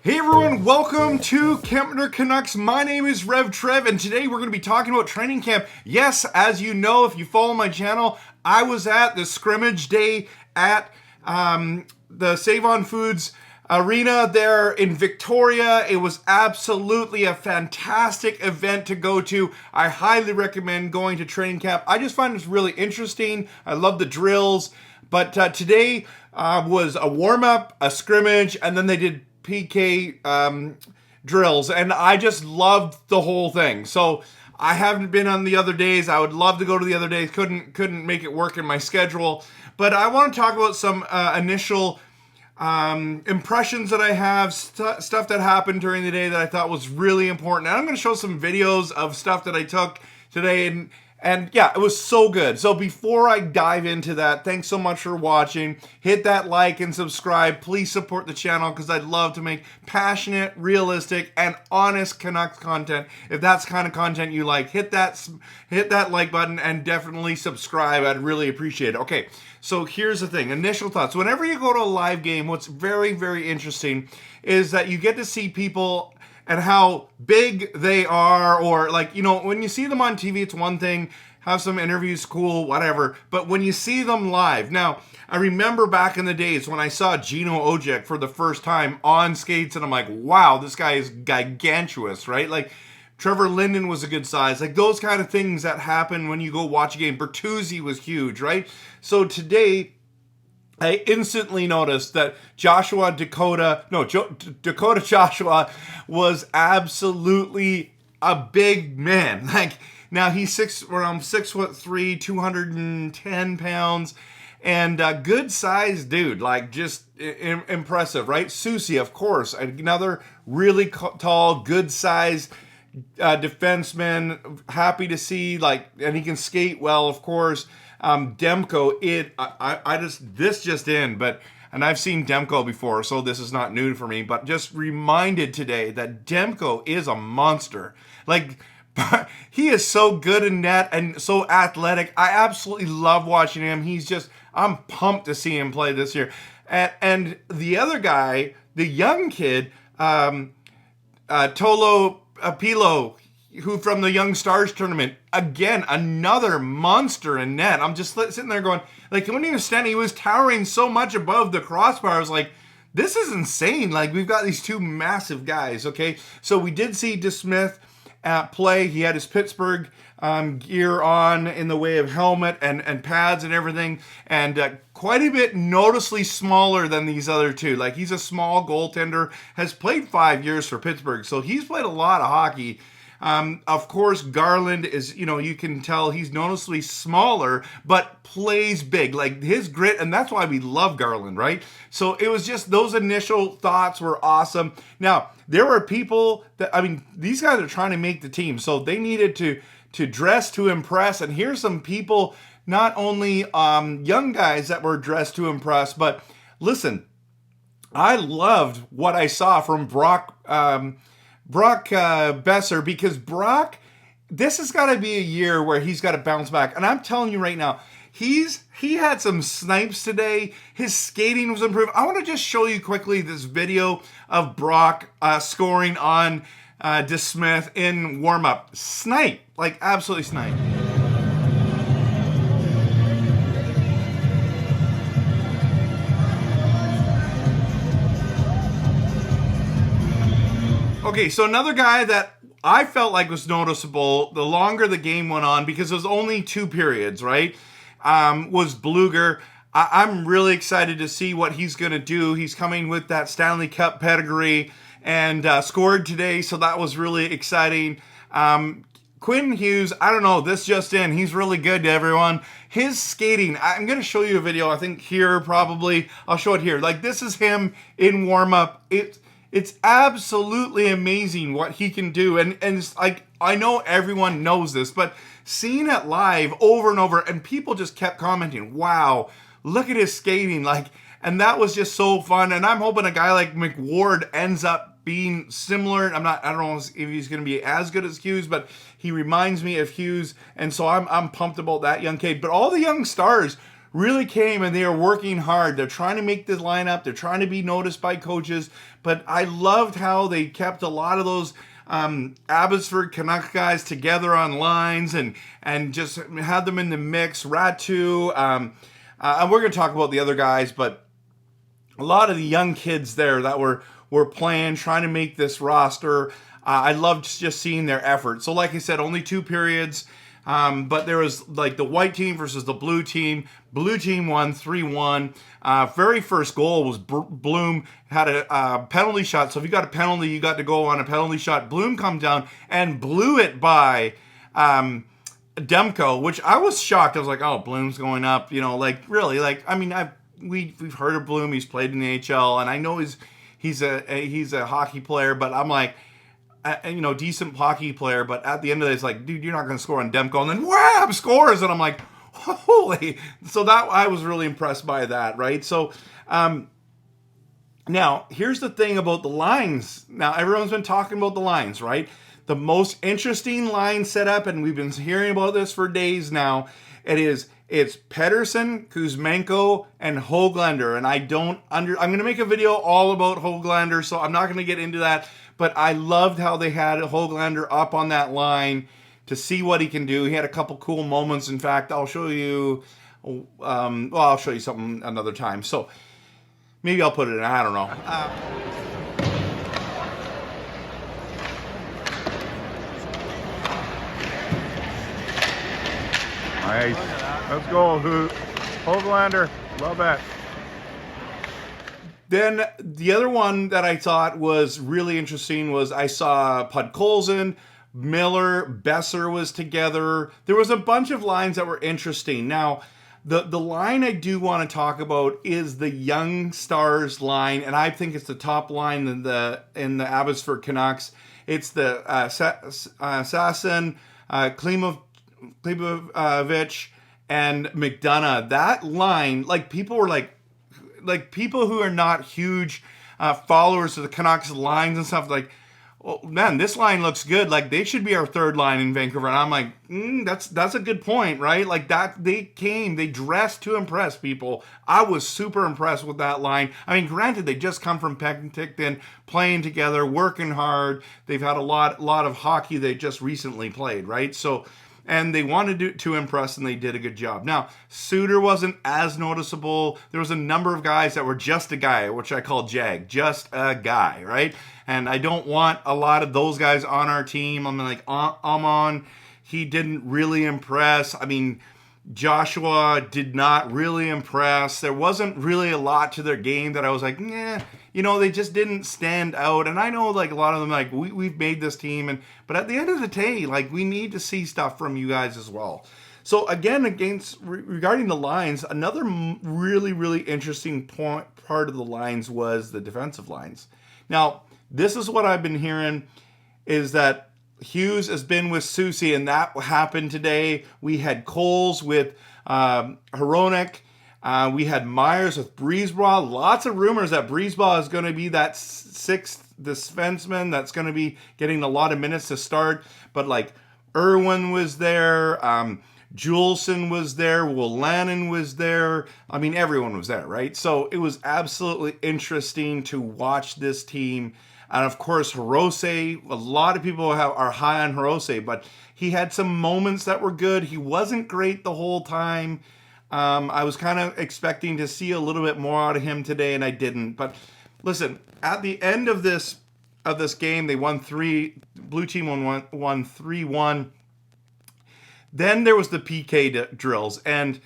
Hey everyone, welcome to Kempner Canucks. My name is Rev Trev, and today we're going to be talking about training camp. Yes, as you know, if you follow my channel, I was at the scrimmage day at the Save On Foods Arena there in Victoria. It was absolutely a fantastic event to go to. I highly recommend going to training camp. I just find this really interesting. I love the drills, but today was a warm-up, a scrimmage, and then they did PK drills, and I just loved the whole thing. So I haven't been on the other days. I would love to go to the other days. Couldn't make it work in my schedule. But I want to talk about some initial impressions that I have, stuff that happened during the day that I thought was really important. And I'm going to show some videos of stuff that I took today, and yeah, it was so good. So before I dive into that, thanks so much for watching. Hit that like and subscribe. Please support the channel because I'd love to make passionate, realistic, and honest Canucks content. If that's the kind of content you like, hit that like button and definitely subscribe. I'd really appreciate it. Okay, so here's the thing. Initial thoughts. Whenever you go to a live game, what's very, very interesting is that you get to see people and how big they are, or like, you know, when you see them on TV, it's one thing, have some interviews, cool, whatever, but when you see them live, now, I remember back in the days when I saw Gino Ojek for the first time on skates, and I'm like, wow, this guy is gigantuous, right? Like, Trevor Linden was a good size, like those kind of things that happen when you go watch a game. Bertuzzi was huge, right? So today, I instantly noticed that Dakota Joshua was absolutely a big man. Like, now he's around 6'3", 210 pounds, and a good sized dude, like just impressive, right? Susie, of course, another really tall, good sized defenseman. Happy to see, like, and he can skate well, of course. Demko, this just in, and I've seen Demko before, so this is not new for me, but just reminded today that Demko is a monster. Like, he is so good in net and so athletic. I absolutely love watching him. I'm pumped to see him play this year. And the other guy, the young kid, Tolo Apilo, who from the Young Stars tournament, again, another monster in net. I'm just sitting there going, like, when he was standing, he was towering so much above the crossbar. I was like, this is insane. Like, we've got these two massive guys, okay? So we did see DeSmith play. He had his Pittsburgh gear on in the way of helmet and pads and everything, and quite a bit noticeably smaller than these other two. Like, he's a small goaltender, has played 5 years for Pittsburgh, so he's played a lot of hockey. Of course, Garland is, you know, you can tell he's noticeably smaller, but plays big, like his grit, and that's why we love Garland, right? So it was just, those initial thoughts were awesome. Now, there were people that, I mean, these guys are trying to make the team, so they needed to dress to impress, and here's some people, not only young guys that were dressed to impress, but listen, I loved what I saw from Brock Besser, because Brock, this has got to be a year where he's got to bounce back. And I'm telling you right now, he had some snipes today. His skating was improved. I want to just show you quickly this video of Brock scoring on DeSmith in warm-up. Snipe, like absolutely snipe. Okay, so another guy that I felt like was noticeable the longer the game went on, because it was only 2 periods, right, was Bluger. I'm really excited to see what he's going to do. He's coming with that Stanley Cup pedigree and scored today, so that was really exciting. Quinn Hughes, I don't know, this just in, he's really good to everyone. His skating, I'm going to show you a video, I think here probably, I'll show it here. Like, this is him in warm-up. It's absolutely amazing what he can do. And it's like, I know everyone knows this, but seeing it live over and over, and people just kept commenting, wow, look at his skating. Like, and that was just so fun. And I'm hoping a guy like McWard ends up being similar. I don't know if he's going to be as good as Hughes, but he reminds me of Hughes. And so I'm pumped about that young kid. But all the young stars really came, and they are working hard. They're trying to make this lineup. They're trying to be noticed by coaches. But I loved how they kept a lot of those Abbotsford Canucks guys together on lines and just had them in the mix. Ratu, and we're going to talk about the other guys, but a lot of the young kids there that were playing, trying to make this roster. I loved just seeing their effort. So like I said, only 2 periods. But there was like the white team versus the blue team. Blue team won 3-1. Very first goal was Bloom had a penalty shot. So if you got a penalty, you got to go on a penalty shot. Bloom come down and blew it by Demko, which I was shocked. I was like, oh, Bloom's going up. You know, like really, like I mean, we've heard of Bloom. He's played in the AHL, and I know he's a hockey player, but I'm like, decent hockey player, but at the end of it, it's like, dude, you're not going to score on Demko, and then wham, scores, and I'm like, holy. So that I was really impressed by that, right? So now here's the thing about the lines. Now everyone's been talking about the lines, right? The most interesting line setup, and we've been hearing about this for days now. It's Pedersen, Kuzmenko, and Höglander, and I'm going to make a video all about Höglander, so I'm not going to get into that. But I loved how they had Höglander up on that line to see what he can do. He had a couple cool moments. In fact, I'll show you. I'll show you something another time. So maybe I'll put it in. I don't know. Nice. Let's go, Höglander. Love that. Then the other one that I thought was really interesting was I saw Podkolzin, Miller, Besser was together. There was a bunch of lines that were interesting. Now, the line I do want to talk about is the Young Stars line, and I think it's the top line in the Abbotsford Canucks. It's the Sasson, Klimovich, and McDonough. That line, like people were like people who are not huge followers of the Canucks lines and stuff, like, oh man, this line looks good. Like they should be our third line in Vancouver. And I'm like, that's a good point, right? Like that they dressed to impress people. I was super impressed with that line. I mean, granted, they just come from Penticton, playing together, working hard. They've had a lot of hockey they just recently played, right? So. And they wanted to impress, and they did a good job. Now, Suter wasn't as noticeable. There was a number of guys that were just a guy, which I call Jag, just a guy, right? And I don't want a lot of those guys on our team. I'm like, Amon, he didn't really impress. I mean, Joshua did not really impress. There wasn't really a lot to their game that I was like, they just didn't stand out. And I know, like, a lot of them, like, we've made this team, but at the end of the day, like, we need to see stuff from you guys as well. So again, regarding the lines, another really, really interesting part of the lines was the defensive lines. Now, this is what I've been hearing is that Hughes has been with Susie, and that happened today. We had Coles with Hronek. We had Myers with Breezebaugh. Lots of rumors that Breezebaugh is going to be that sixth defenseman that's going to be getting a lot of minutes to start. But like Irwin was there. Juleson was there. Wolanin was there. I mean, everyone was there, right? So it was absolutely interesting to watch this team. And of course, Hirose, a lot of people are high on Hirose, but he had some moments that were good. He wasn't great the whole time. I was kind of expecting to see a little bit more out of him today, and I didn't. But listen, at the end of this game, they won blue team won 3-1. Then there was the PK drills, and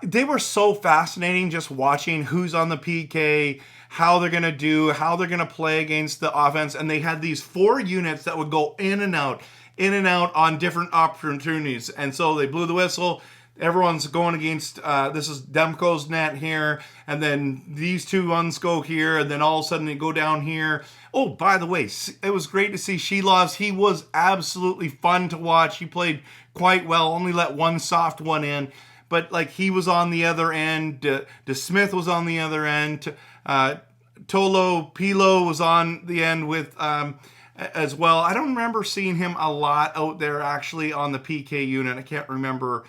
they were so fascinating just watching who's on the PK, how they're going to do, how they're going to play against the offense. And they had these 4 units that would go in and out on different opportunities. And so they blew the whistle. everyone's going against, this is Demko's net here, and then these two ones go here, and then all of a sudden they go down here. Oh, by the way, it was great to see Shilov's. He was absolutely fun to watch. He played quite well, only let one soft one in, but like he was on the other end. DeSmith was on the other end. Tolo Pilo was on the end with as well. I don't remember seeing him a lot out there actually on the PK unit. I can't remember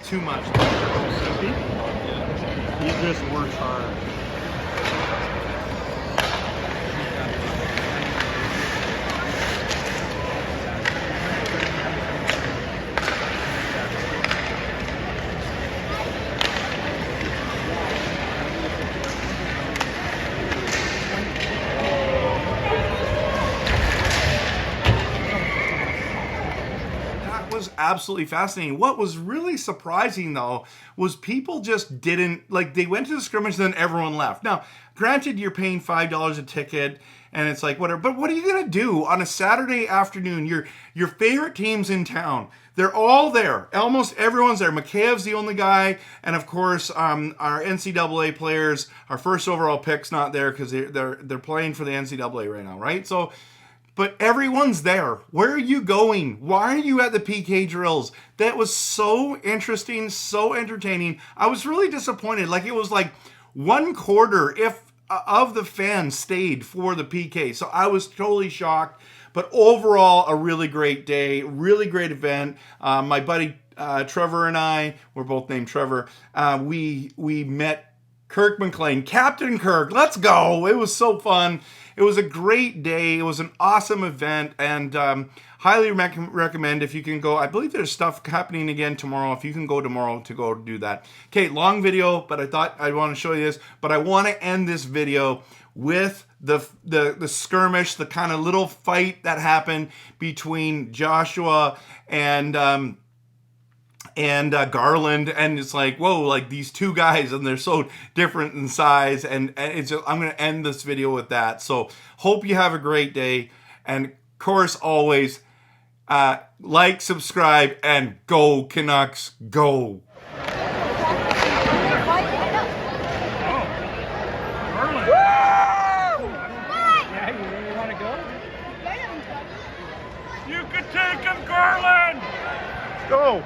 too much. He just works hard. Was absolutely fascinating. What was really surprising though was people just didn't, like, they went to the scrimmage and then everyone left. Now granted, you're paying $5 a ticket and it's like whatever, but what are you gonna do on a Saturday afternoon? Your favorite team's in town, they're all there, almost everyone's there. Makheyev's the only guy, and of course our NCAA players, our first overall pick's not there because they're playing for the NCAA right now, right? So but everyone's there. Where are you going? Why are you at the PK drills? That was so interesting, so entertaining. I was really disappointed. Like, it was like 1/4 of the fans stayed for the PK. So I was totally shocked. But overall, a really great day, really great event. My buddy Trevor and I, we're both named Trevor, we met Kirk McLean, Captain Kirk. Let's go. It was so fun. It was a great day. It was an awesome event, and highly recommend if you can go. I believe there's stuff happening again tomorrow. If you can go tomorrow to go do that. Okay, long video, but I thought I'd want to show you this. But I want to end this video with the skirmish, the kind of little fight that happened between Joshua and Garland, and it's like, whoa, like these two guys, and they're so different in size, and it's just, I'm going to end this video with that. So hope you have a great day, and of course, always like, subscribe, and go Canucks, go. You can take him, Garland! Go!